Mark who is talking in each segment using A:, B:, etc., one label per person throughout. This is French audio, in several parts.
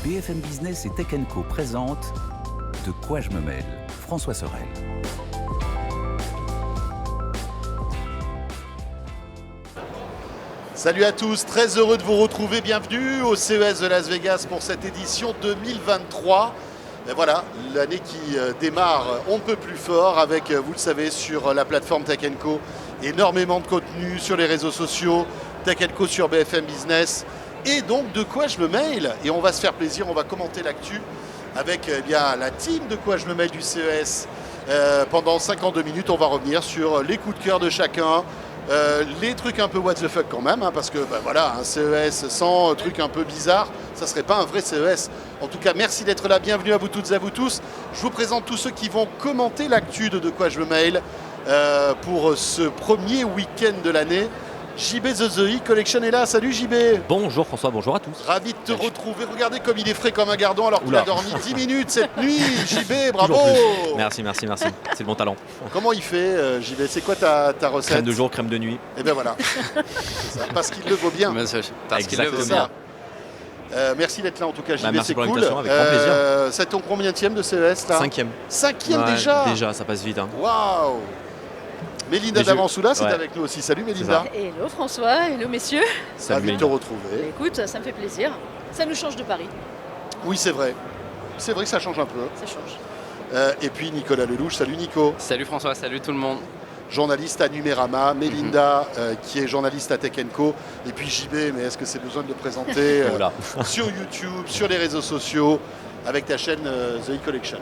A: BFM Business et Tech Co présente De quoi je me mêle, François Sorel.
B: Salut à tous, très heureux de vous retrouver, bienvenue au CES de Las Vegas pour cette édition 2023. Et voilà, l'année qui démarre on ne peut plus fort avec, vous le savez, sur la plateforme Tech Co, énormément de contenu sur les réseaux sociaux, Tech Co sur BFM Business, et donc de quoi je me mêle. Et on va se faire plaisir, on va commenter l'actu avec la team de quoi je me mêle du CES. Pendant 52 minutes, on va revenir sur les coups de cœur de chacun, les trucs un peu what the fuck quand même, hein, parce que un CES sans trucs un peu bizarres, ça serait pas un vrai CES. En tout cas, merci d'être là, bienvenue à vous toutes et à vous tous. Je vous présente tous ceux qui vont commenter l'actu de quoi je me mêle pour ce premier week-end de l'année. JB The Collection est là, salut JB.
C: Bonjour François, bonjour à tous.
B: Ravi de te retrouver, regardez comme il est frais comme un gardon alors qu'il a dormi 10 minutes cette nuit. JB, bravo.
C: Merci, c'est le bon talent.
B: Comment il fait JB, c'est quoi ta recette?
C: Crème de jour, crème de nuit.
B: Et bien voilà, c'est ça, parce qu'il le vaut bien.
C: Parce qu'il le vaut bien.
B: Merci d'être là en tout cas JB,
C: merci
B: c'est
C: pour
B: cool.
C: l'invitation, avec grand plaisir.
B: C'est ton combienième de CES là? Cinquième
C: ouais,
B: déjà.
C: Déjà, ça passe vite. Hein.
B: Waouh. Mélinda d'Avansoula, c'est avec nous aussi. Salut Mélinda.
D: Hello François, hello messieurs.
B: Ravi de te retrouver.
D: Écoute, ça me fait plaisir. Ça nous change de Paris.
B: Oui, c'est vrai. C'est vrai que ça change un peu.
D: Ça change.
B: Et puis Nicolas Lelouch. Salut Nico.
E: Salut François, salut tout le monde.
B: Journaliste à Numérama, Mélinda qui est journaliste à Tech Co, et puis JB, mais est-ce que c'est besoin de le présenter sur YouTube, sur les réseaux sociaux, avec ta chaîne The Collection.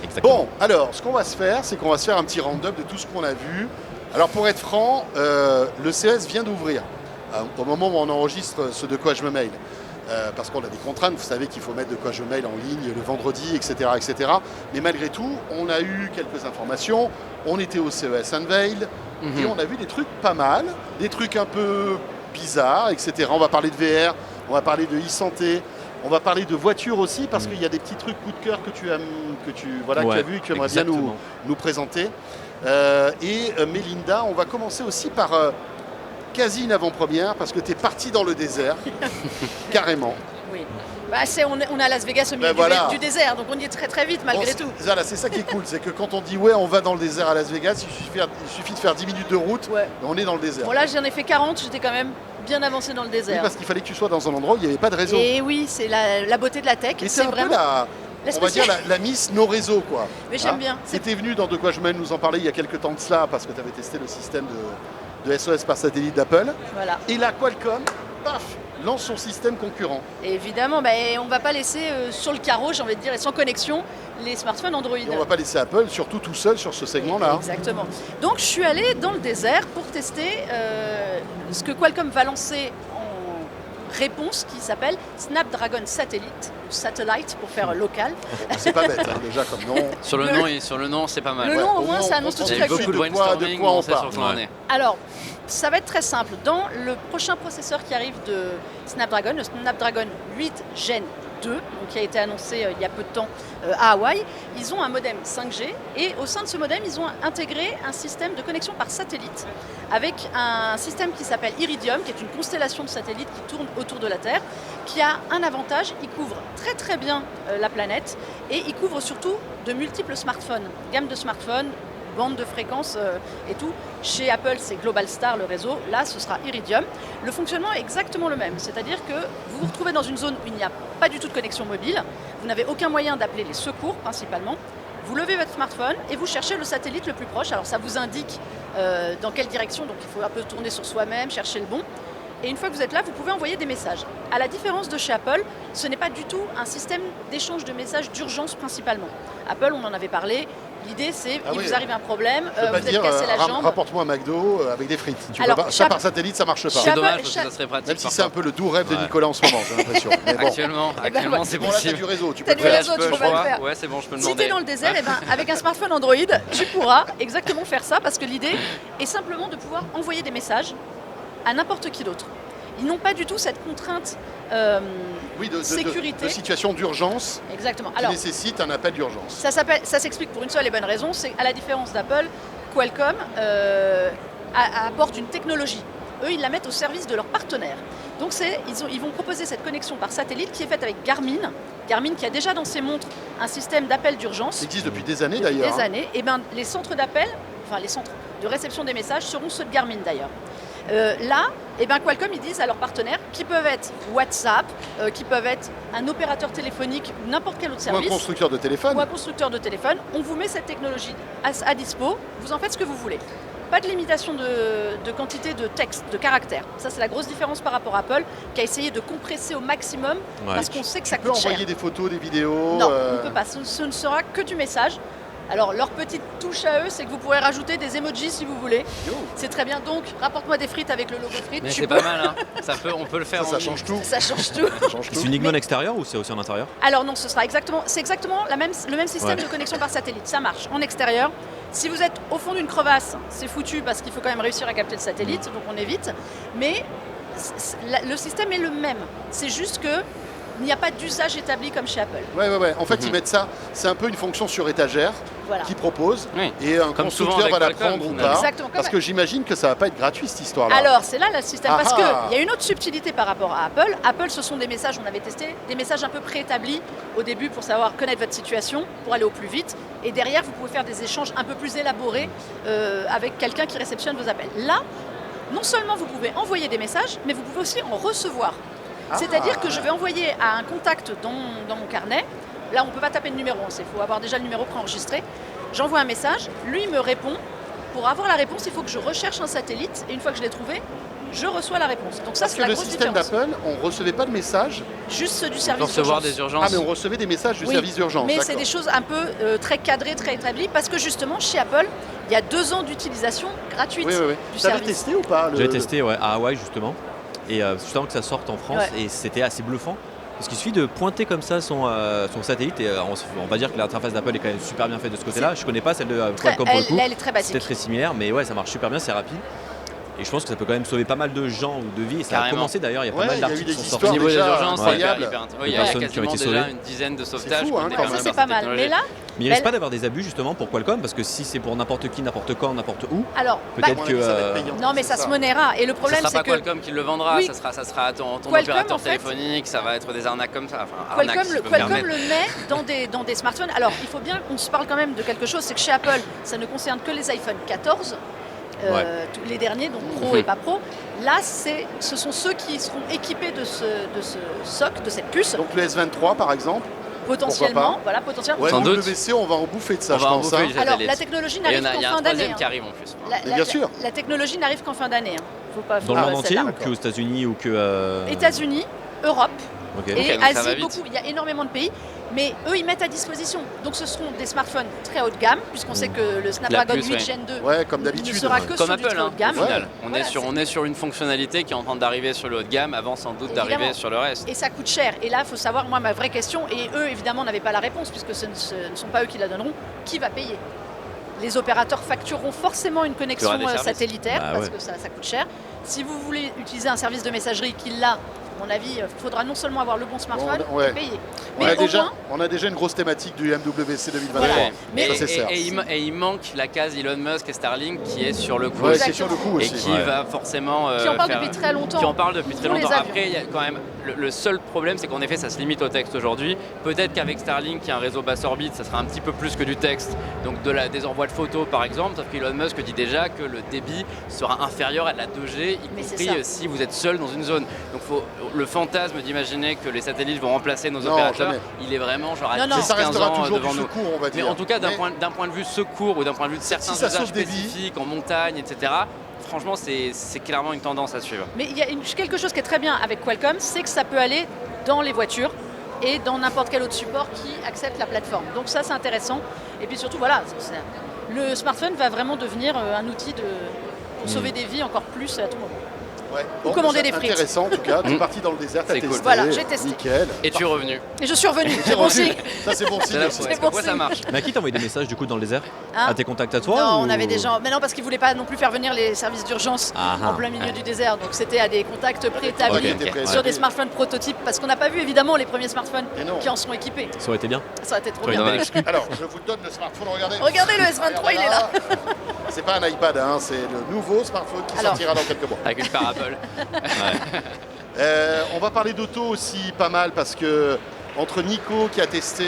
C: Exactement.
B: Bon, alors, ce qu'on va se faire, c'est qu'on va se faire un petit round-up de tout ce qu'on a vu. Alors, pour être franc, le CES vient d'ouvrir, au moment où on enregistre ce De quoi je me mail. Parce qu'on a des contraintes, vous savez qu'il faut mettre De quoi je me mail en ligne le vendredi, etc., etc. Mais malgré tout, on a eu quelques informations. On était au CES Unveil et on a vu des trucs pas mal, des trucs un peu bizarres, etc. On va parler de VR, on va parler de e-santé. On va parler de voitures aussi parce qu'il y a des petits trucs coup de cœur que tu as vu et que tu aimerais bien nous présenter. Et Mélinda, on va commencer aussi par quasi une avant-première parce que tu es parti dans le désert, carrément.
D: Oui. On est à Las Vegas au milieu du désert, donc on y est très très vite malgré tout.
B: Voilà, c'est ça qui est cool, c'est que quand on dit on va dans le désert à Las Vegas, il suffit de faire 10 minutes de route, on est dans le désert.
D: Bon là j'en ai fait 40, j'étais quand même bien avancé dans le désert.
B: Oui, parce qu'il fallait que tu sois dans un endroit où il n'y avait pas de réseau.
D: Et oui, c'est la beauté de la tech.
B: Et c'est un vraiment peu on va dire la Miss No Réseau, quoi.
D: Mais j'aime bien.
B: C'était venu dans De quoi je me mêle nous en parler il y a quelques temps de cela, parce que tu avais testé le système de SOS par satellite d'Apple. Voilà. Et là, Qualcomm, paf, lance son système concurrent.
D: Et évidemment, on ne va pas laisser sur le carreau, j'ai envie de dire, et sans connexion, les smartphones Android.
B: Et on ne va pas laisser Apple, surtout tout seul sur ce segment-là.
D: Exactement. Donc je suis allée dans le désert pour tester ce que Qualcomm va lancer en réponse qui s'appelle Snapdragon Satellite pour faire local.
B: C'est pas bête déjà comme nom.
E: Sur le nom, c'est pas mal.
D: Le nom au moins ça annonce tout de suite
E: beaucoup de brainstorming, on sait sur quoi on est.
D: Alors, ça va être très simple. Dans le prochain processeur qui arrive de Snapdragon, le Snapdragon 8 Gen 2, donc qui a été annoncé il y a peu de temps à Hawaï, ils ont un modem 5G et au sein de ce modem, ils ont intégré un système de connexion par satellite avec un système qui s'appelle Iridium, qui est une constellation de satellites qui tourne autour de la Terre, qui a un avantage, il couvre très très bien la planète et il couvre surtout de multiples smartphones, gamme de smartphones, bande de fréquences et tout. Chez Apple, c'est Global Star le réseau. Là, ce sera Iridium. Le fonctionnement est exactement le même. C'est-à-dire que vous vous retrouvez dans une zone où il n'y a pas du tout de connexion mobile. Vous n'avez aucun moyen d'appeler les secours, principalement. Vous levez votre smartphone et vous cherchez le satellite le plus proche. Alors, ça vous indique dans quelle direction. Donc, il faut un peu tourner sur soi-même, chercher le bon. Et une fois que vous êtes là, vous pouvez envoyer des messages. À la différence de chez Apple, ce n'est pas du tout un système d'échange de messages d'urgence principalement. Apple, on en avait parlé. L'idée, c'est vous arrive un problème, vous êtes cassé la jambe.
B: Rapporte-moi un McDo avec des frites. Ça par satellite, ça marche pas.
E: C'est dommage parce que ça serait pratique.
B: Même si c'est un peu le doux rêve de Nicolas en ce moment, j'ai l'impression.
E: Actuellement, c'est
B: bon. Là, t'as du réseau, tu peux le
D: faire.
B: faire.
D: Tu peux le faire.
E: Ouais, c'est bon, je peux demander.
D: Si t'es dans le désert, avec un smartphone Android, tu pourras exactement faire ça parce que l'idée est simplement de pouvoir envoyer des messages à n'importe qui d'autre. Ils n'ont pas du tout cette contrainte sécurité.
B: De situation d'urgence.
D: Exactement.
B: Qui nécessite un appel d'urgence.
D: Ça s'explique pour une seule et bonne raison, c'est à la différence d'Apple, Qualcomm apporte une technologie. Eux, ils la mettent au service de leurs partenaires. Donc ils vont proposer cette connexion par satellite qui est faite avec Garmin, Garmin qui a déjà dans ses montres un système d'appel d'urgence.
B: Ça existe depuis des années d'ailleurs.
D: Des années. Et ben, les centres d'appel, enfin les centres de réception des messages seront ceux de Garmin d'ailleurs. Là, Qualcomm, ils disent à leurs partenaires, qui peuvent être WhatsApp, qui peuvent être un opérateur téléphonique ou n'importe quel autre service.
B: Ou un constructeur de téléphone.
D: Ou un constructeur de téléphone. On vous met cette technologie à dispo, vous en faites ce que vous voulez. Pas de limitation de quantité de texte, de caractères. Ça, c'est la grosse différence par rapport à Apple, qui a essayé de compresser au maximum, parce qu'on sait que ça coûte cher.
B: Tu peux envoyer des photos, des vidéos.
D: Non, on ne peut pas. Ce ne sera que du message. Alors, leur petite touche à eux, c'est que vous pourrez rajouter des emojis si vous voulez. C'est très bien. Donc, rapporte-moi des frites avec le logo frites.
E: Mais c'est pas mal, hein. On peut le faire.
B: Ça change tout.
D: Ça change tout.
C: C'est uniquement en extérieur ou c'est aussi en intérieur?
D: Alors non, c'est exactement le même système de connexion par satellite. Ça marche en extérieur. Si vous êtes au fond d'une crevasse, c'est foutu parce qu'il faut quand même réussir à capter le satellite, donc on évite. Mais le système est le même. C'est juste que il n'y a pas d'usage établi comme chez Apple.
B: Ouais. En fait, ils mettent ça, c'est un peu une fonction sur étagère qu'ils proposent.
E: Oui.
B: Et un
E: Comme
B: constructeur va la prendre ou pas.
D: Exactement.
B: Parce que j'imagine que ça ne va pas être gratuit cette histoire-là.
D: Alors, c'est là le système. Parce qu'il y a une autre subtilité par rapport à Apple. Apple, ce sont des messages, on avait testé, des messages un peu préétablis au début pour savoir connaître votre situation, pour aller au plus vite. Et derrière, vous pouvez faire des échanges un peu plus élaborés avec quelqu'un qui réceptionne vos appels. Là, non seulement vous pouvez envoyer des messages, mais vous pouvez aussi en recevoir. C'est-à-dire que je vais envoyer à un contact dans mon carnet. Là, on ne peut pas taper de numéro, il faut avoir déjà le numéro préenregistré. J'envoie un message, lui me répond. Pour avoir la réponse, il faut que je recherche un satellite. Et une fois que je l'ai trouvé, je reçois la réponse. Donc ça, c'est la grosse différence.
B: Parce que le système d'Apple, on ne recevait pas de messages.
D: Juste ceux du service d'urgence.
E: Recevoir des urgences.
B: Ah, mais on recevait des messages du service d'urgence.
D: Mais c'est des choses un peu très cadrées, très établies. Parce que justement, chez Apple, il y a 2 ans d'utilisation gratuite du
B: service. Tu avais testé ou pas
C: J'avais testé à Hawaï justement. Et juste avant que ça sorte en France, et c'était assez bluffant. Parce qu'il suffit de pointer comme ça son satellite, et on va dire que l'interface d'Apple est quand même super bien faite de ce côté-là. Je ne connais pas celle de Qualcomm pour le coup.
D: Elle est très basique.
C: C'était très similaire, mais ouais, ça marche super bien, c'est rapide. Et je pense que ça peut quand même sauver pas mal de gens ou de vies. Et ça a commencé d'ailleurs, il y a pas mal d'articles qui sont sortis.
E: Au niveau des urgences,
B: c'est
E: il y a quasiment déjà une dizaine de sauvetages.
B: C'est fou,
D: ça c'est pas mal. Mais là,
C: mais il risque pas d'avoir des abus justement pour Qualcomm, parce que si c'est pour n'importe qui, n'importe quand, n'importe où,
D: alors
C: peut-être que...
D: Non mais ça se monnaiera. Et le problème c'est que...
E: Ce sera pas Qualcomm qui le vendra, ça sera ton opérateur téléphonique, ça va être des arnaques comme ça.
D: Qualcomm le met dans des smartphones. Alors il faut bien qu'on se parle quand même de quelque chose, c'est que chez Apple, ça ne concerne que les iPhone 14. Les derniers, donc Pro et pas Pro. Là, ce sont ceux qui seront équipés de ce SoC, de cette puce.
B: Donc le S23 par exemple.
D: Potentiellement, potentiellement.
B: Sans doute. WC, on va en bouffer de ça, je pense.
D: Alors la technologie n'arrive qu'en fin d'année.
E: Il y a un troisième qui arrive en plus.
B: Bien sûr.
D: La technologie n'arrive qu'en fin d'année.
C: Dans le monde entier ou qu'aux États-Unis ou que
D: États-Unis, Europe. Et Asie,
E: beaucoup.
D: Il y a énormément de pays, mais eux ils mettent à disposition. Donc ce seront des smartphones très haut de gamme, puisqu'on sait que le Snapdragon 8 Gen 2
B: comme d'habitude,
D: ne sera que
E: comme
D: sur
E: Apple,
D: du très haut de gamme.
E: On est sur une fonctionnalité qui est en train d'arriver sur le haut de gamme avant sans doute d'arriver sur le reste.
D: Et ça coûte cher. Et là, il faut savoir, moi, ma vraie question, et eux évidemment n'avaient pas la réponse puisque ce ne sont pas eux qui la donneront, qui va payer? Les opérateurs factureront forcément une connexion satellitaire parce que ça coûte cher. Si vous voulez utiliser un service de messagerie qui l'a, à mon avis, il faudra non seulement avoir le bon smartphone, mais payer. Mais
B: on a déjà une grosse thématique du MWC 2023.
E: Et il manque la case Elon Musk et Starlink qui est sur le coup,
B: aussi.
E: Et qui va forcément
D: qui en parle depuis très longtemps.
E: Qui en parle depuis très longtemps. Après, il y a quand même le seul problème, c'est qu'en effet, ça se limite au texte aujourd'hui. Peut-être qu'avec Starlink, qui est un réseau basse orbite, ça sera un petit peu plus que du texte. Donc des envois de photos, par exemple. Sauf qu'Elon Musk dit déjà que le débit sera inférieur à la 2G, y compris si vous êtes seul dans une zone. Donc le fantasme d'imaginer que les satellites vont remplacer nos opérateurs, il est vraiment genre à 10-15 ans devant nous.
B: Secours, on va dire.
E: Mais en tout cas, d'un point de vue secours ou d'un point de vue de certains usages spécifiques en montagne, etc., franchement, c'est clairement une tendance à suivre.
D: Mais il y a quelque chose qui est très bien avec Qualcomm, c'est que ça peut aller dans les voitures et dans n'importe quel autre support qui accepte la plateforme. Donc ça, c'est intéressant. Et puis surtout, le smartphone va vraiment devenir un outil pour sauver des vies encore plus à tout moment. Ou commander des frites.
B: Intéressant en tout cas, tu es parti dans le désert, tu as testé.
D: Voilà, j'ai testé.
B: Nickel.
E: Et tu es revenu.
D: Et je suis revenu, c'est bon signe.
B: Ça c'est bon signe.
E: C'est pourquoi ça marche.
C: Mais à qui t'as envoyé des messages du coup dans le désert? À tes contacts à toi?
D: Non, on avait des gens. Mais non, parce qu'ils voulaient pas non plus faire venir les services d'urgence en plein milieu du désert. Donc c'était à des contacts préétablis sur des smartphones prototypes. Parce qu'on n'a pas vu évidemment les premiers smartphones qui en sont équipés.
C: Ça aurait été bien.
D: Ça aurait été trop bien.
B: Alors, je vous donne le smartphone, regardez.
D: Regardez le S23, il est là.
B: C'est pas un iPad, c'est le nouveau smartphone qui sortira dans quelques mois.
E: Avec une parabole.
B: On va parler d'auto aussi pas mal parce que entre Nico qui a testé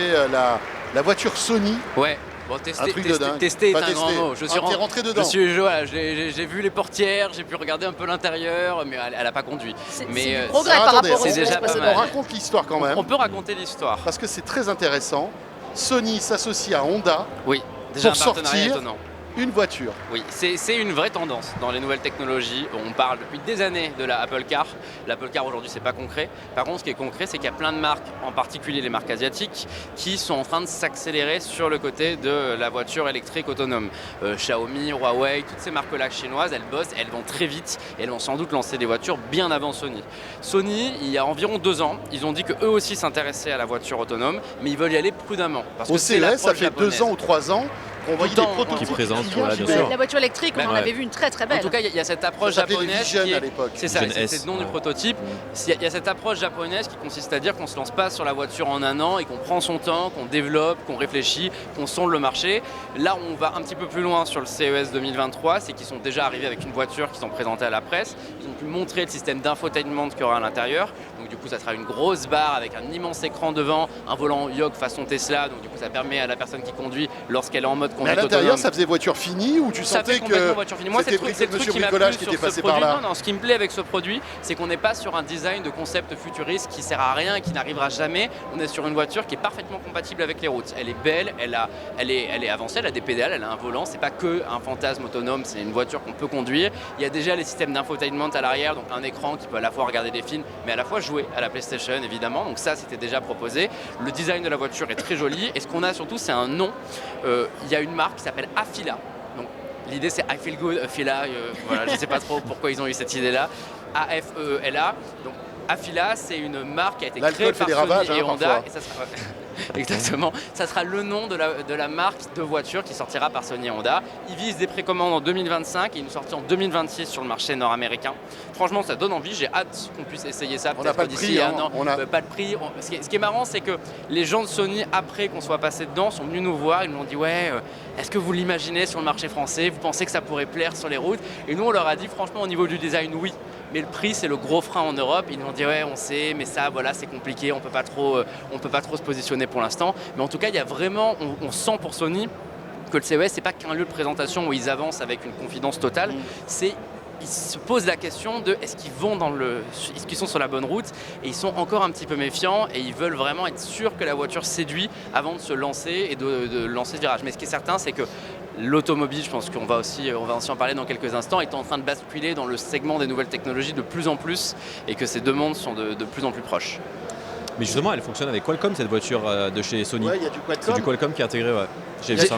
B: la voiture Sony.
E: Ouais. Bon,
B: Un truc de dingue.
E: tester est
B: Pas
E: un
B: testé.
E: grand mot.
B: T'es rentré dedans.
E: Voilà, j'ai vu les portières, j'ai pu regarder un peu l'intérieur, mais elle n'a pas conduit.
D: C'est
E: Mais,
D: du
E: euh,
D: progrès
B: Alors,
D: par
B: attendez,
D: rapport au
E: c'est déjà pas
B: on
E: mal.
B: raconte l'histoire quand même,
E: On peut raconter l'histoire.
B: parce que c'est très intéressant. Sony s'associe à Honda,
E: Oui, déjà
B: Pour
E: un partenariat
B: sortir.
E: étonnant.
B: une voiture.
E: Oui, c'est une vraie tendance dans les nouvelles technologies. On parle depuis des années de la Apple Car. L'Apple Car aujourd'hui, c'est pas concret. Par contre, ce qui est concret, c'est qu'il y a plein de marques, en particulier les marques asiatiques, qui sont en train de s'accélérer sur le côté de la voiture électrique autonome. Xiaomi, Huawei, toutes ces marques-là chinoises, elles bossent, elles vont très vite et elles vont sans doute lancer des voitures bien avant Sony. Sony, il y a environ 2 ans, ils ont dit qu'eux aussi s'intéressaient à la voiture autonome, mais ils veulent y aller prudemment. Parce
B: Au
E: que c'est
B: CES, ça
E: l'approche
B: fait
E: japonaise.
B: 2 ans ou 3 ans qu'on voyait des
E: Tout le temps,
B: prototypes
C: qui présentent,
B: qui
C: voilà,
B: viennent
C: bien
B: chez
C: sûr.
D: La voiture électrique, on en
E: Ouais.
D: avait vu une très très
E: En
D: belle.
E: tout cas, il y a cette approche
B: Ça s'appelait les
E: japonaise
B: Vision
E: qui
B: à
E: est...
B: l'époque.
E: C'est ça,
C: Vision
E: c'était
C: S,
E: le nom du
C: ouais.
E: prototype. Il y a cette approche japonaise qui consiste à dire qu'on ne se lance pas sur la voiture en un an et qu'on prend son temps, qu'on développe, qu'on réfléchit, qu'on sonde le marché. Là, on va un petit peu plus loin sur le CES 2023, c'est qu'ils sont déjà arrivés avec une voiture qu'ils ont présentée à la presse. Ils ont pu montrer le système d'infotainment qu'il y aura à l'intérieur. Donc du coup, ça sera une grosse barre avec un immense écran devant, un volant yoke façon Tesla. Donc du coup, ça permet à la personne qui conduit, lorsqu'elle est en mode
B: Mais à
E: conduite
B: l'intérieur,
E: autonome,
B: ça faisait voiture finie ou tu
E: ça
B: sentais
E: fait complètement
B: que
E: voiture finie. Moi, c'est
B: c'était
E: le truc
B: Monsieur
E: qui m'a plu
B: Bricolage qui
E: sur
B: était
E: ce
B: passé par
E: produit.
B: là?
E: Non, ce qui me plaît avec ce produit, c'est qu'on n'est pas sur un design de concept futuriste qui sert à rien et qui n'arrivera jamais. On est sur une voiture qui est parfaitement compatible avec les routes. Elle est belle, elle est avancée, elle a des pédales, elle a un volant. C'est pas que un fantasme autonome, c'est une voiture qu'on peut conduire. Il y a déjà les systèmes d'infotainment à l'arrière, donc un écran qui peut à la fois regarder des films, mais à la fois jouer à la PlayStation évidemment. Donc ça, c'était déjà proposé. Le design de la voiture est très joli. Et ce qu'on a surtout, c'est un nom. Il y a une marque qui s'appelle Afila. Donc l'idée, c'est I feel good, Afila. Voilà, je ne sais pas trop pourquoi ils ont eu cette idée-là. A-F-E-L-A. Donc Afila, c'est une marque qui a été
B: L'alcool
E: créée
B: fait
E: par
B: des
E: Sony
B: ravages,
E: et
B: hein,
E: Honda.
B: parfois.
E: Et ça sera... Exactement. Ça sera le nom de la marque de voiture qui sortira par Sony et Honda. Ils visent des précommandes en 2025 et une sortie en 2026 sur le marché nord-américain. Franchement, ça donne envie. J'ai hâte qu'on puisse essayer ça.
B: On n'a
E: peut-être
B: pas le
E: d'ici
B: prix,
E: un
B: hein.
E: an.
B: On a-
E: Pas de prix. Ce qui est marrant, c'est que les gens de Sony, après qu'on soit passé dedans, sont venus nous voir. Ils nous ont dit ouais, est-ce que vous l'imaginez sur le marché français? Vous pensez que ça pourrait plaire sur les routes? Et nous, on leur a dit franchement, au niveau du design, oui. Mais le prix, c'est le gros frein en Europe. Ils nous ont dit ouais, on sait, mais ça, voilà, c'est compliqué. On peut pas trop se positionner pour l'instant. Mais en tout cas, il y a vraiment, on sent pour Sony que le CES, c'est pas qu'un lieu de présentation où ils avancent avec une confidence totale. C'est ils se posent la question de est-ce qu'ils sont sur la bonne route, et ils sont encore un petit peu méfiants et ils veulent vraiment être sûrs que la voiture séduit avant de se lancer et de lancer ce virage. Mais ce qui est certain, c'est que l'automobile, je pense qu'on va aussi en parler dans quelques instants, est en train de basculer dans le segment des nouvelles technologies de plus en plus et que ces deux mondes sont de plus en plus proches.
C: Mais justement, elle fonctionne avec Qualcomm, cette voiture de chez Sony.
B: Ouais, il y a du
C: C'est
B: Qualcomm.
C: du Qualcomm qui est intégré, ouais. J'ai
B: Il
C: vu
B: y a
C: ça.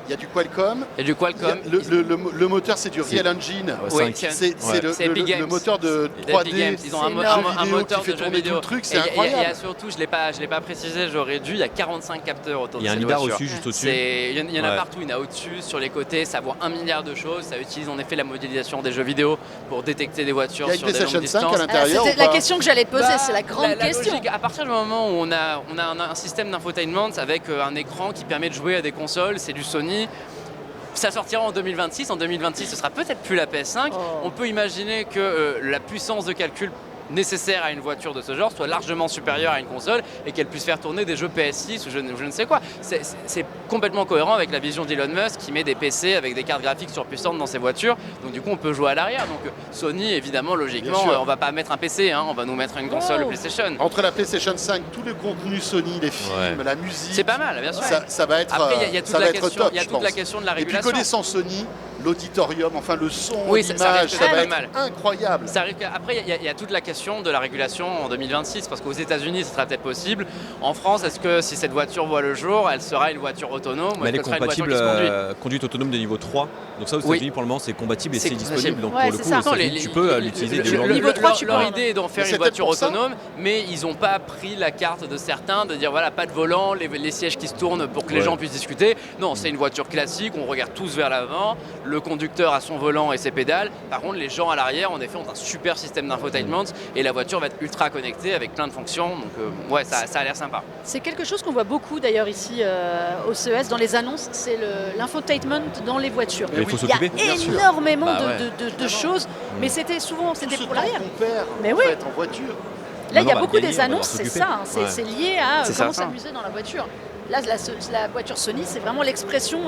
B: il y a du Qualcomm.
E: Et du Qualcomm,
B: Le moteur, c'est du Real Engine.
C: Ouais,
E: oui,
C: 5.
B: C'est
E: C'est Epic
B: le
E: Games.
B: moteur de
E: Epic
B: 3D.
E: Games, ils ont un,
D: c'est
E: mo-
D: énorme.
E: un
B: Vidéo
E: moteur
B: qui fait
E: de jeu
B: tourner tout
E: vidéo.
B: le truc, c'est
E: Et il y a
B: incroyable.
E: surtout, je l'ai pas précisé, j'aurais dû, il y a 45 capteurs autour
C: Il
E: de
C: y a un
E: cette
C: lidar
E: voiture.
C: au-dessus, juste au-dessus.
E: Il y en a
C: Ouais.
E: partout, il y en a au-dessus, sur les côtés, ça voit 1 milliard de choses, ça utilise en effet la modélisation des jeux vidéo pour détecter des voitures
B: Il y a une
E: sur des
B: PlayStation
E: longues
B: 5 à
E: distances.
B: l'intérieur.
D: C'était
B: ou
D: la
B: pas
D: question que j'allais te poser,
E: Bah,
D: c'est la grande
E: la
D: question.
E: logique, à partir du moment où on a un système d'infotainment avec un écran qui permet de jouer à des consoles, c'est du Sony. Ça sortira en 2026. En 2026, ce sera peut-être plus la PS5.
D: Oh.
E: On peut imaginer que la puissance de calcul nécessaire à une voiture de ce genre soit largement supérieure à une console et qu'elle puisse faire tourner des jeux PS6 ou je ne sais quoi. C'est complètement cohérent avec la vision d'Elon Musk qui met des PC avec des cartes graphiques surpuissantes dans ses voitures. Donc du coup, on peut jouer à l'arrière. Donc Sony, évidemment, logiquement,
B: Bien sûr.
E: on va pas mettre un PC, hein, on va nous mettre une console
D: Oh.
E: PlayStation.
B: Entre la PlayStation 5, tout le contenu Sony, les films,
C: Ouais.
B: la musique,
E: C'est pas mal, bien sûr.
B: ça va être,
E: Après, il y a toute
B: ça
E: la
B: va être
E: question,
B: top,
E: il y a
B: je
E: toute la
B: pense.
E: question de la
B: Et puis
E: régulation.
B: connaissant Sony, l'auditorium, enfin le son,
E: Oui, ça
B: l'image,
E: risque
B: ça
E: d'être
B: va
E: pas
B: être
E: mal.
B: incroyable.
E: Ça arrive après, il y a toute la question de la régulation en 2026, parce qu'aux États-Unis, ce sera peut-être possible. En France, est-ce que si cette voiture voit le jour, elle sera une voiture autonome ou
C: Mais elle est
E: est-ce que ce sera une voiture
C: compatible
E: qui se conduit
C: conduite autonome de niveau 3. Donc ça, aux
E: Oui.
C: États-Unis, pour le moment, c'est compatible et
E: C'est
C: c'est
E: compatible.
C: disponible. Donc
D: Ouais,
C: pour le
D: c'est
C: coup,
D: ça.
C: aux États-Unis,
E: les-
C: tu peux l'utiliser dès le
E: le-
C: lendemain.
D: Niveau 3, tu
E: leur
D: peux.
E: idée est d'en faire
B: Mais
E: une
B: c'est
E: voiture
B: peut-être pour ça.
E: autonome, mais ils n'ont pas pris la carte de certains de dire voilà, pas de volant, les sièges qui se tournent pour que les
C: Ouais.
E: gens puissent discuter. Non, c'est une voiture classique, on regarde tous vers l'avant, le conducteur a son volant et ses pédales. Par contre, les gens à l'arrière, en effet, ont un super système d'infotainment et la voiture va être ultra connectée avec plein de fonctions. Donc ouais, ça a l'air sympa.
D: C'est quelque chose qu'on voit beaucoup d'ailleurs ici au CES dans les annonces, c'est l'infotainment dans les voitures.
C: Mais il faut
D: Il y a
C: s'occuper.
B: bien sûr.
D: énormément
C: Bah
D: de choses, mais c'était
B: Tout
D: pour
B: ce temps
D: l'arrière.
B: qu'on perd
D: Mais
B: en
D: oui.
B: fait, en voiture.
D: Là, il y a
C: bah,
D: beaucoup
C: gagner,
D: des
C: on va devoir
D: annonces, c'est
C: s'occuper.
D: ça, hein,
C: Ouais.
D: c'est lié à
E: C'est
D: comment
E: ça.
D: s'amuser dans la voiture. Là, la voiture Sony, c'est vraiment l'expression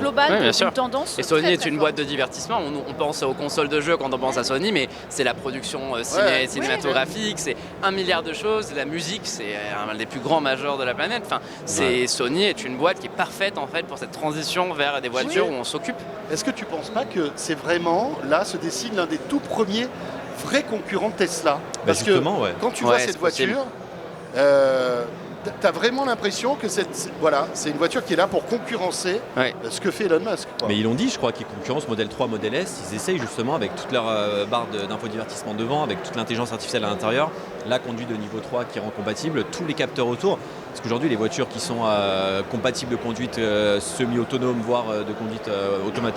D: globale
E: Ouais, bien
D: d'une
E: sûr.
D: tendance.
E: Et Sony
D: très,
E: est
D: très
E: une
D: forte.
E: boîte de divertissement. On pense aux consoles de jeux quand on pense à Sony, mais c'est la production cinématographique, c'est 1 milliard de choses. La musique, c'est un des plus grands majeurs de la planète. Enfin, Sony est une boîte qui est parfaite en fait pour cette transition vers des voitures où on s'occupe.
B: Est-ce que tu penses pas que c'est vraiment, là, se dessine l'un des tout premiers vrais concurrents de Tesla? Parce que
C: justement, ouais.
B: quand tu vois
E: Ouais,
B: cette
E: c'est possible.
B: voiture, t'as vraiment l'impression que c'est une voiture qui est là pour concurrencer
E: Ouais.
B: ce que fait Elon Musk, quoi.
C: Mais ils l'ont dit, je crois, qu'ils concurrencent Model 3, Model S. Ils essayent justement avec toute leur barre d'infodivertissement devant, avec toute l'intelligence artificielle à l'intérieur, la conduite de niveau 3 qui rend compatible, tous les capteurs autour. Parce qu'aujourd'hui, les voitures qui sont compatibles de conduite semi-autonome, voire de conduite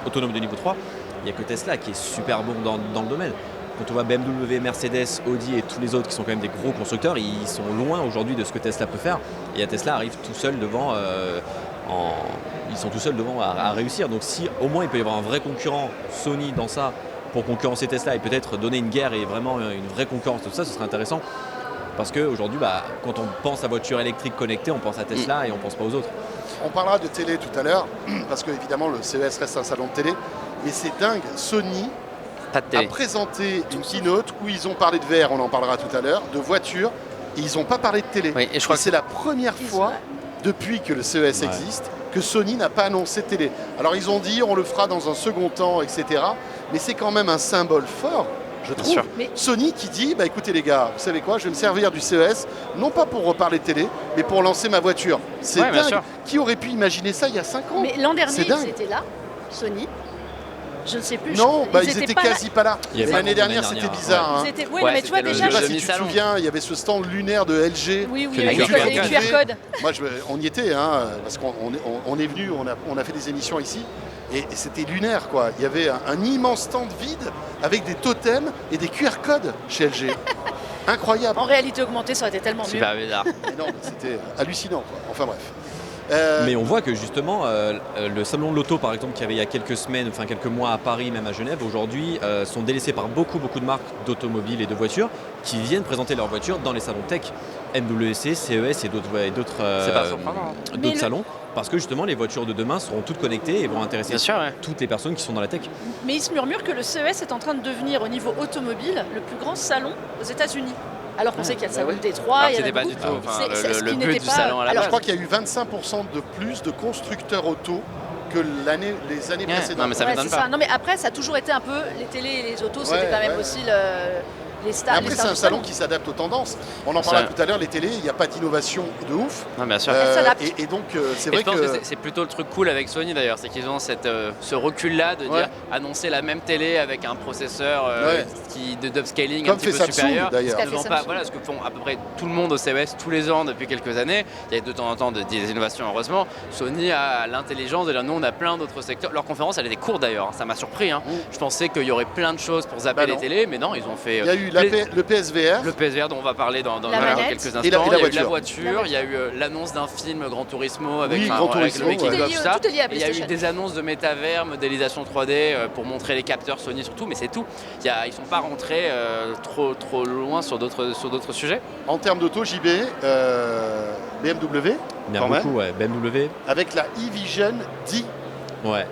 C: autonome de niveau 3, il n'y a que Tesla qui est super bon dans le domaine. Quand on voit BMW, Mercedes, Audi et tous les autres qui sont quand même des gros constructeurs, ils sont loin aujourd'hui de ce que Tesla peut faire. Et Tesla arrive tout seul devant, ils sont tout seuls devant à réussir. Donc si au moins il peut y avoir un vrai concurrent Sony dans ça pour concurrencer Tesla et peut-être donner une guerre et vraiment une vraie concurrence de tout ça, ce serait intéressant. Parce qu'aujourd'hui, quand on pense à voiture électrique connectée, on pense à Tesla et on pense pas aux autres.
B: On parlera de télé tout à l'heure, parce que évidemment le CES reste un salon de télé, mais c'est dingue, Sony
E: Pas de
B: a
E: télé.
B: présenté une keynote où ils ont parlé de VR, on en parlera tout à l'heure, de voitures, et ils n'ont pas parlé de télé.
E: Oui, et je crois
B: c'est la première fois depuis que le CES existe que Sony n'a pas annoncé de télé. Alors ils ont dit on le fera dans un second temps, etc. Mais c'est quand même un symbole fort, je trouve.
E: sûr.
D: Mais-
B: Sony qui dit, bah écoutez les gars, vous savez quoi, je vais me servir du CES, non pas pour reparler de télé, mais pour lancer ma voiture. C'est
E: Ouais, bien
B: dingue.
E: sûr.
B: Qui aurait pu imaginer ça il y a 5 ans?
D: Mais l'an dernier,
B: C'est dingue.
D: ils étaient là, Sony. Je ne sais plus.
B: Non, ils
D: étaient
B: étaient
D: pas là.
B: quasi pas là.
C: Il y avait
B: L'année
C: pas
B: dernière,
C: l'année
B: c'était
C: dernière,
B: bizarre. hein.
D: Ils étaient... Oui,
E: Ouais,
D: mais tu vois
E: c'était le
B: Je
D: déjà.
B: sais pas
E: le
B: si tu te
E: demi-salon.
B: souviens, il y avait ce stand lunaire de LG.
D: Oui, oui,
E: Avec
D: avec
E: le
D: les
E: QR
D: QR codes.
B: Moi, on y était, hein, parce qu'on est venu, on a fait des émissions ici, et c'était lunaire, quoi. Il y avait un immense stand vide avec des totems et des QR codes chez LG. Incroyable.
D: En réalité augmentée, ça aurait été tellement mieux.
E: Super bizarre.
B: Mais non, c'était hallucinant, quoi. Enfin bref.
C: Mais on voit que justement, le salon de l'auto, par exemple, qu'il y avait il y a quelques semaines, enfin quelques mois à Paris, même à Genève, aujourd'hui, sont délaissés par beaucoup de marques d'automobiles et de voitures qui viennent présenter leurs voitures dans les salons tech, MWC, CES et d'autres
E: C'est pas surprenant.
D: Mais
C: salons, parce que justement, les voitures de demain seront toutes connectées et vont intéresser
E: Bien sûr, ouais.
C: toutes les personnes qui sont dans la tech.
D: Mais il se murmure que le CES est en train de devenir, au niveau automobile, le plus grand salon aux États-Unis. Alors qu'on sait qu'il y a le salon de Détroit,
E: Alors
D: il y en a
E: c'était pas
D: beaucoup.
E: du tout enfin,
D: C'est ce
E: le
D: qui
E: but
D: n'était
E: du
D: pas-
E: salon à la
D: alors,
B: Je
E: base.
B: crois qu'il y a eu 25% de plus de constructeurs auto que les années
E: Ouais,
B: précédentes.
E: non, mais ça
D: Ouais,
E: m'étonne
D: c'est
E: pas.
D: ça. Non, mais après, ça a toujours été un peu les télés et les autos,
B: Ouais,
D: c'était quand même
B: ouais.
D: aussi les stars.
B: Après,
D: les
B: c'est
D: stars
B: un
D: du
B: salon qui s'adapte aux tendances. On en parlera tout à l'heure, les télés, il n'y a pas d'innovation de ouf.
E: Non, bien sûr.
D: Elle s'adapte.
B: Et donc, c'est
E: Et
B: vrai
E: je pense que,
B: que...
E: c'est plutôt le truc cool avec Sony d'ailleurs, c'est qu'ils ont ce recul-là de dire
B: Ouais.
E: annoncer la même télé avec un processeur
B: Ouais.
E: d'upscaling un
B: Comme
E: petit
B: fait
E: peu
B: Samsung,
E: supérieur.
B: d'ailleurs.
D: Ce qu'a fait
E: Devant pas,
D: Samsung.
E: voilà ce que font à peu près tout le monde au CES tous les ans depuis quelques années. Il y a de temps en temps des innovations heureusement. Sony a l'intelligence de dire nous on a plein d'autres secteurs. Leur conférence elle était courte d'ailleurs, hein, ça m'a surpris. Hein.
B: Mm.
E: Je pensais qu'il y aurait plein de choses pour zapper
B: Bah
E: les
B: non.
E: télés, mais non ils ont fait
B: Il y a eu
E: le
B: PSVR.
E: PSVR dont on va parler dans
D: La manette.
E: quelques instants.
B: Et la
E: il y a eu
B: voiture.
E: la voiture, il y a eu l'annonce d'un film Gran Turismo avec,
B: Oui,
E: enfin,
B: Gran
E: avec
B: Turismo,
E: le making
B: ouais.
E: of, ça.
D: Tout est lié à
E: Et il y a eu
D: PlayStation.
E: des annonces de métavers, modélisation 3D pour montrer les capteurs Sony surtout, mais c'est tout. Ils sont pas rentrés trop loin sur d'autres sujets.
B: En termes d'auto, JB, BMW,
C: Il y en
B: Quand
C: a
B: même.
C: beaucoup, ouais. BMW,
B: avec la e-Vision D.
C: ouais.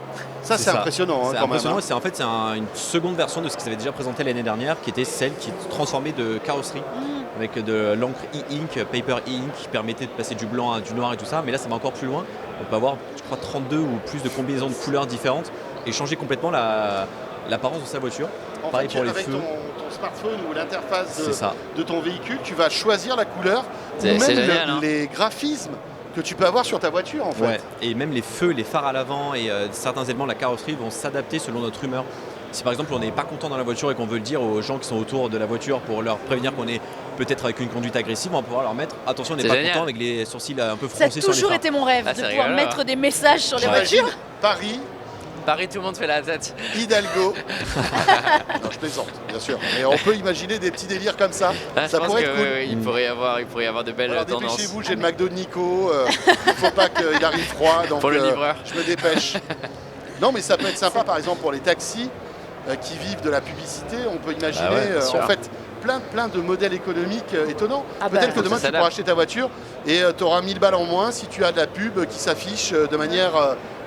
B: Ça, c'est
C: ça.
B: impressionnant, hein,
C: C'est
B: quand
C: impressionnant,
B: même.
C: c'est en fait une seconde version de ce qu'ils avaient déjà présenté l'année dernière, qui était celle qui transformait de carrosserie avec de l'encre e-ink, paper e-ink, qui permettait de passer du blanc à du noir et tout ça. Mais là, ça va encore plus loin. On peut avoir, je crois, 32 ou plus de combinaisons de couleurs différentes et changer complètement l'apparence de sa voiture.
B: En
C: Pareil
B: fait,
C: pour les
B: avec
C: feux.
B: ton smartphone ou l'interface
C: C'est ça.
B: de ton véhicule, tu vas choisir la couleur ou
E: C'est
B: même
E: génial, hein.
B: les graphismes que tu peux avoir sur ta voiture, en fait.
C: Ouais. Et même les feux, les phares à l'avant et certains éléments de la carrosserie vont s'adapter selon notre humeur. Si par exemple on n'est pas content dans la voiture et qu'on veut le dire aux gens qui sont autour de la voiture pour leur prévenir qu'on est peut-être avec une conduite agressive, on va pouvoir leur mettre attention, on n'est
E: C'est
C: pas
E: génial.
C: content avec les sourcils un peu
D: Ça a
C: froncés sur les
D: toujours
C: phares.
D: été mon rêve
E: Ah,
D: de
E: c'est
D: pouvoir
E: rigolo,
D: mettre
E: hein.
D: des messages sur les
B: J'imagine
D: voitures.
B: Paris,
E: Paris, tout le monde fait la tête.
B: Hidalgo. Non, je plaisante, bien sûr. Mais on peut imaginer des petits délires comme ça.
E: Là,
B: Ça
E: je pense
B: pourrait
E: que
B: être cool.
E: il pourrait y avoir de belles
B: Alors
E: tendances.
B: dépêchez-vous, j'ai le McDo de Nico. Il faut pas qu'il arrive froid, donc
E: Pour le livreur.
B: je me dépêche. Non, mais ça peut être sympa, par exemple, pour les taxis qui vivent de la publicité. On peut imaginer,
E: Bah ouais, bien sûr.
B: en fait, plein de modèles économiques étonnants.
D: Ah bah,
B: Peut-être que
E: faut que
B: demain
E: ça
B: tu
E: s'adapte.
B: pourras acheter ta voiture et tu auras 1000 balles en moins si tu as de la pub qui s'affiche de manière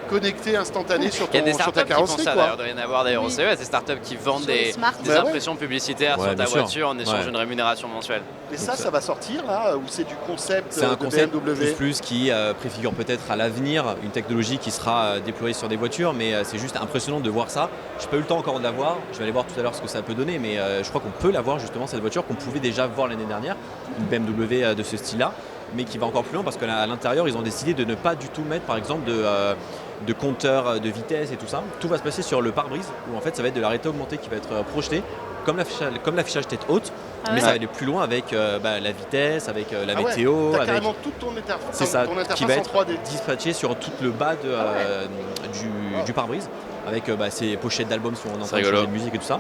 B: connectée, instantanée sur,
E: Il y a des
B: sur ta
E: startups qui font
B: carrosserie.
E: ça
B: quoi.
E: d'ailleurs, il doit y en avoir d'ailleurs au
D: Oui.
E: CES, des startups qui vendent
D: Sur les
E: des
D: smart.
B: Bah ouais.
E: impressions publicitaires
C: Ouais,
E: sur ta
C: bien sûr.
E: voiture en échange
C: Ouais.
E: d'une rémunération mensuelle.
B: Et ça va sortir là ou c'est du concept
C: C'est un
B: de
C: concept
B: BMW?
C: plus qui préfigure peut-être à l'avenir une technologie qui sera déployée sur des voitures, mais c'est juste impressionnant de voir ça. Je n'ai pas eu le temps encore de la voir, je vais aller voir tout à l'heure ce que ça peut donner, mais je crois qu'on peut la voir justement, cette voiture qu'on pouvait déjà voir l'année dernière, une BMW de ce style-là, mais qui va encore plus loin parce qu'à l'intérieur, ils ont décidé de ne pas du tout mettre par exemple de compteur de vitesse et tout ça. Tout va se passer sur le pare-brise, où en fait ça va être de la réalité augmentée qui va être projetée, comme l'affichage tête haute,
D: Ah
C: mais
D: ouais.
C: ça va aller plus loin avec la vitesse, avec la
B: Ah ouais,
C: météo,
B: t'as
C: avec
B: carrément toute ton interface,
C: c'est ça,
B: ton
C: qui
B: interface
C: va
B: en
C: être
B: 3D.
C: dispatché sur tout le bas du pare-brise, avec ces pochettes d'albums si on entend
E: rigolo.
C: changer de musique et tout ça.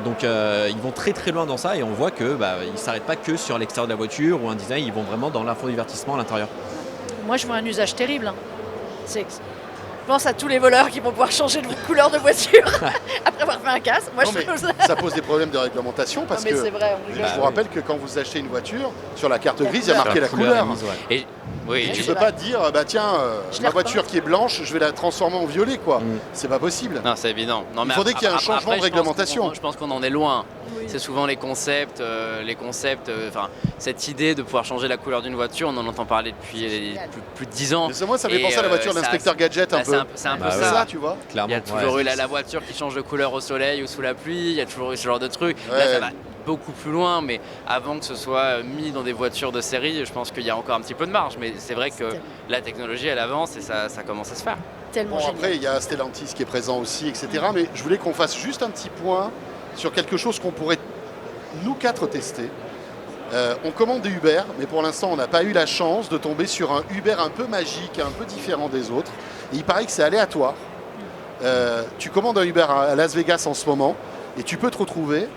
C: Donc ils vont très très loin dans ça et on voit que ils s'arrêtent pas que sur l'extérieur de la voiture ou un design, ils vont vraiment dans l'infodivertissement à l'intérieur.
D: Moi, je vois un usage terrible. Hein. Je pense à tous les voleurs qui vont pouvoir changer de couleur de voiture après avoir fait un casse. Moi,
B: Non,
D: je
B: mais
D: trouve ça.
B: ça pose des problèmes de réglementation parce
D: Non, mais
B: que
D: c'est vrai, on rigole.
B: je vous rappelle que quand vous achetez une voiture, sur la carte
D: La
B: grise, il y a
D: couleur.
B: marqué la couleur.
C: est mise, ouais.
E: Et oui,
B: Et tu
D: c'est
B: peux
D: vrai.
B: pas dire, tiens,
D: Je
B: ma
D: l'ai
B: voiture
D: repeinte.
B: qui est blanche, je vais la transformer en violet, quoi.
C: Mm.
B: C'est pas possible.
E: non, c'est évident. Non,
B: Il
E: mais
B: faudrait qu'il y ait un changement
E: après,
B: de réglementation.
E: Je pense qu'on en est loin.
D: Oui.
E: C'est souvent les concepts, enfin cette idée de pouvoir changer la couleur d'une voiture, on en entend parler depuis
D: Génial.
E: plus de 10 ans.
B: Mais moi, ça me fait
E: Et,
B: penser à la voiture
E: ça-
B: d'inspecteur Gadget un
E: Bah,
B: peu.
E: c'est un peu
C: Bah
B: C'est
C: ouais.
E: ça.
B: ça, tu vois.
C: Clairement.
E: Il y a toujours
C: ouais.
E: eu la voiture qui change de couleur au soleil ou sous la pluie, il y a toujours eu ce genre de truc. Là,
B: Ouais.
E: ça va beaucoup plus loin, mais avant que ce soit mis dans des voitures de série, je pense qu'il y a encore un petit peu de marge. Mais c'est vrai que
D: tellement-
E: la technologie, elle avance et ça commence à se faire.
D: Tellement
B: Bon,
D: génial.
B: après, il y a Stellantis qui est présent aussi, etc. Mais je voulais qu'on fasse juste un petit point sur quelque chose qu'on pourrait, nous quatre, tester. On commande des Uber, mais pour l'instant, on n'a pas eu la chance de tomber sur un Uber un peu magique, un peu différent des autres. Et il paraît que c'est aléatoire. Tu commandes un Uber à Las Vegas en ce moment, et tu peux te retrouver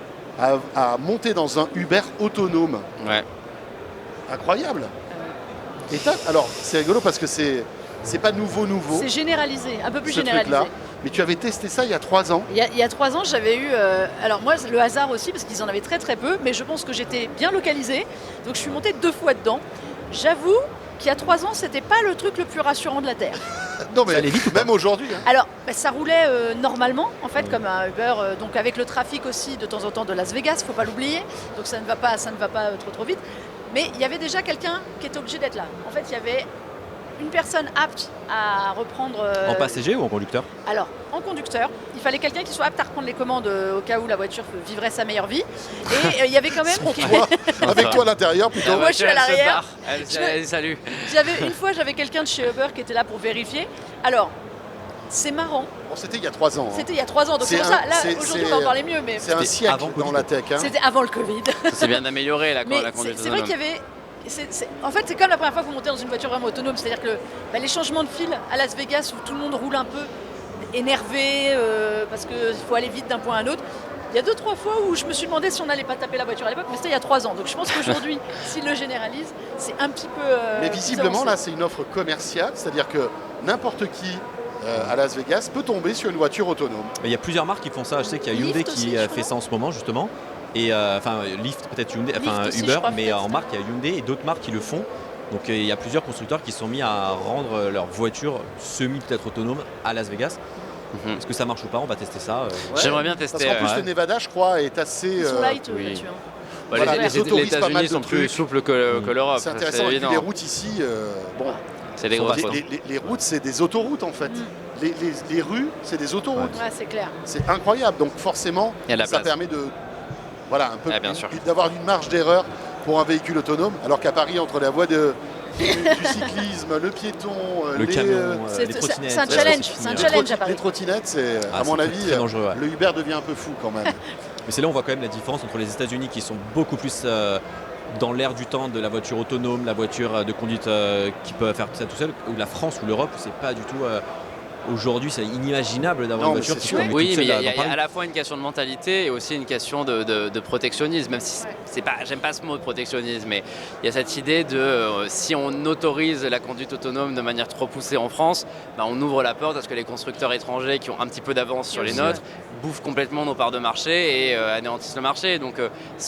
B: à monter dans un Uber autonome.
E: Ouais.
B: Incroyable. Et alors, c'est rigolo parce que c'est pas nouveau.
D: C'est généralisé, un peu plus
B: ce
D: généralisé.
B: truc-là. Mais tu avais testé ça il y a 3 ans.
D: Il y a 3 ans, j'avais eu. Alors, moi, le hasard aussi, parce qu'ils en avaient très très peu, mais je pense que j'étais bien localisée. Donc, je suis montée 2 fois dedans. J'avoue qu'il y a 3 ans, c'était pas le truc le plus rassurant de la Terre.
B: Non, mais
C: Ça allait vite ou pas
B: même aujourd'hui. Hein.
D: Alors, ça roulait normalement, en fait, comme un Uber, donc avec le trafic aussi de temps en temps de Las Vegas, faut pas l'oublier. Donc, ça ne va pas trop vite. Mais il y avait déjà quelqu'un qui était obligé d'être là. En fait, il y avait une personne apte à reprendre.
C: En passager ou en conducteur?
D: Alors, en conducteur, il fallait quelqu'un qui soit apte à reprendre les commandes au cas où la voiture vivrait sa meilleure vie. Et il y avait quand même.
B: Toi, avec toi à l'intérieur plutôt.
D: Moi, je suis à
E: voiture, elle se
D: l'arrière.
E: barre. Elle salue.
D: Une fois, j'avais quelqu'un de chez Uber qui était là pour vérifier. Alors, c'est marrant.
B: Bon, c'était il y a 3 ans. hein.
D: C'était il y a 3 ans. Donc, c'est pour
B: C'est
D: ça.
B: un-
D: Là,
B: c'est-
D: aujourd'hui,
B: c'est-
D: on va en parler mieux. Mais
B: C'est un
C: C'était
B: siècle
C: avant
B: dans
C: Covid.
B: la tech. Hein.
D: c'était avant le Covid.
E: C'est bien amélioré là,
D: Mais
E: la conduite
D: c'est vrai
E: autonome.
D: qu'il y avait. En fait, c'est comme la première fois que vous montez dans une voiture vraiment autonome. C'est-à-dire que les changements de fil à Las Vegas où tout le monde roule un peu énervé parce qu'il faut aller vite d'un point à un autre. Il y a 2-3 fois où je me suis demandé si on n'allait pas taper la voiture à l'époque, mais c'était il y a 3 ans. Donc je pense qu'aujourd'hui, s'ils le généralisent, c'est un petit peu.
B: Mais visiblement, là,
D: avancé.
B: c'est une offre commerciale. C'est-à-dire que n'importe qui à Las Vegas peut tomber sur une voiture autonome.
C: Il y a plusieurs marques qui font ça. Je sais qu'il y a
D: Lyft
C: Hyundai
D: aussi,
C: qui
D: je
C: fait
D: crois.
C: ça en ce moment justement. Et enfin Lyft peut-être Hyundai, enfin
D: Lyft aussi, je
C: Uber,
D: crois,
C: mais
D: peut-être.
C: en marque il y a Hyundai et d'autres marques qui le font. Donc il y a plusieurs constructeurs qui se sont mis à rendre leur voiture semi peut-être autonome à Las Vegas.
E: Mhm.
C: Est-ce que ça marche ou pas? On va tester ça.
B: Ouais.
E: J'aimerais bien
B: Parce
E: tester.
B: qu'en plus,
C: ouais.
B: le Nevada, je crois, est assez.
D: Ils sont light
E: oui.
D: là-dessus. hein.
B: Voilà,
E: les
B: ils autorisent pas mal
E: États-Unis
B: de
E: sont plus
B: trucs.
E: souples que l'Europe.
B: C'est intéressant. Et puis
E: évident.
B: les routes ici, bon,
E: C'est des
C: sont
E: grosses
C: vastes.
E: routes.
B: les routes, c'est des autoroutes en fait. Les rues, c'est des autoroutes.
D: Ouais, c'est clair.
B: C'est incroyable. Donc forcément,
E: Il y a de la
B: ça
E: place.
B: permet de, voilà, un peu
E: Ah, bien sûr.
B: d'avoir une marge d'erreur pour un véhicule autonome. Alors qu'à Paris, entre la voie du cyclisme, le piéton,
C: Le
B: les,
C: camion,
D: C'est-
C: les
D: c'est-
C: trottinettes.
D: c'est un
C: ça,
D: challenge,
C: c'est
D: c'est un
C: fini,
D: challenge. à Paris.
B: les trottinettes, c'est
C: Ah,
B: à mon
C: c'est
B: avis,
C: très dangereux, ouais.
B: le Uber devient un peu fou quand même.
C: Mais c'est là où on voit quand même la différence entre les États-Unis qui sont beaucoup plus dans l'air du temps de la voiture autonome, la voiture de conduite qui peut faire tout ça tout seul, ou la France ou l'Europe, c'est pas du tout Aujourd'hui, c'est inimaginable d'avoir
B: Non,
C: une
B: mais
C: voiture
B: c'est
C: qui
B: sûr.
C: soit
E: Oui,
C: toute
E: mais
C: seule
E: il y
C: dans
E: a
C: Paris.
E: à la fois une question de mentalité et aussi une question de protectionnisme, même si c'est pas, j'aime pas ce mot de protectionnisme, mais il y a cette idée de si on autorise la conduite autonome de manière trop poussée en France, bah, on ouvre la porte à ce que les constructeurs étrangers qui ont un petit peu d'avance sur les nôtres bouffent complètement nos parts de marché et anéantissent le marché. Donc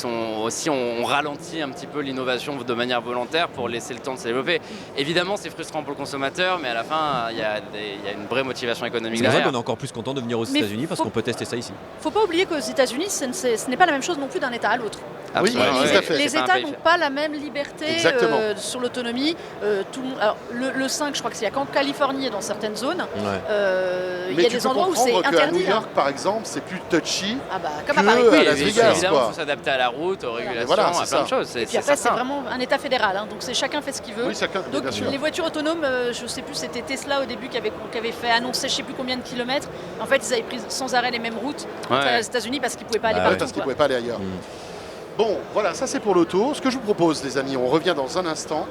E: on ralentit un petit peu l'innovation de manière volontaire pour laisser le temps de se développer. Évidemment, c'est frustrant pour le consommateur, mais à la fin, il y a une vraie motivation économique
C: C'est pour ça
E: derrière.
C: qu'on est encore plus content de venir aux
D: Mais
C: États-Unis parce
D: faut-
C: qu'on peut tester ça ici.
D: Faut pas oublier qu'aux États-Unis, ce n'est pas la même chose non plus d'un État à l'autre.
B: Oui,
E: Absolument,
B: tout
E: ouais.
B: à fait.
D: Les
E: C'est pas un
D: États
E: pays
D: n'ont
E: fait.
D: pas la même liberté
B: Exactement.
D: sur l'autonomie. Alors, le 5, je crois que c'est qu'en Californie et dans certaines zones. Il
B: Mais
D: y a
B: tu
D: des
B: peux
D: endroits où c'est
B: comprendre qu'à New
D: interdit.
B: York, par exemple, c'est plus touchy.
D: Ah bah, comme
B: que
D: à Paris.
B: à
E: Oui,
B: Las
E: et
B: Vegas,
E: évidemment,
B: quoi.
E: il faut s'adapter à la route, aux régulations,
B: voilà,
E: à
B: c'est
E: plein de
B: ça.
E: choses.
D: Et puis après, c'est vraiment un État fédéral. Hein, donc c'est chacun fait ce qu'il veut.
B: Oui, chacun,
D: Donc
B: bien sûr.
D: les voitures autonomes, je sais plus, c'était Tesla au début qui avait fait annoncer je sais plus combien de kilomètres. En fait, ils avaient pris sans arrêt les mêmes routes aux États-Unis parce qu'ils pouvaient pas aller
C: Bah
B: Ouais,
D: partout.
B: parce qu'ils ne
D: quoi.
B: pouvaient pas aller ailleurs. Bon, voilà, ça c'est pour l'auto. Ce que je vous propose, les amis, on revient dans un instant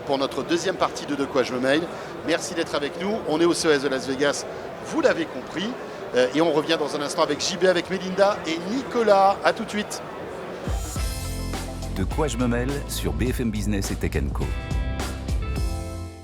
B: pour notre deuxième partie de quoi je me mail. Merci d'être avec nous. On est au CES de Las Vegas, vous l'avez compris. Et on revient dans un instant avec JB, avec Mélinda et Nicolas. À tout de suite.
A: De quoi je me mêle sur BFM Business et Tech Co.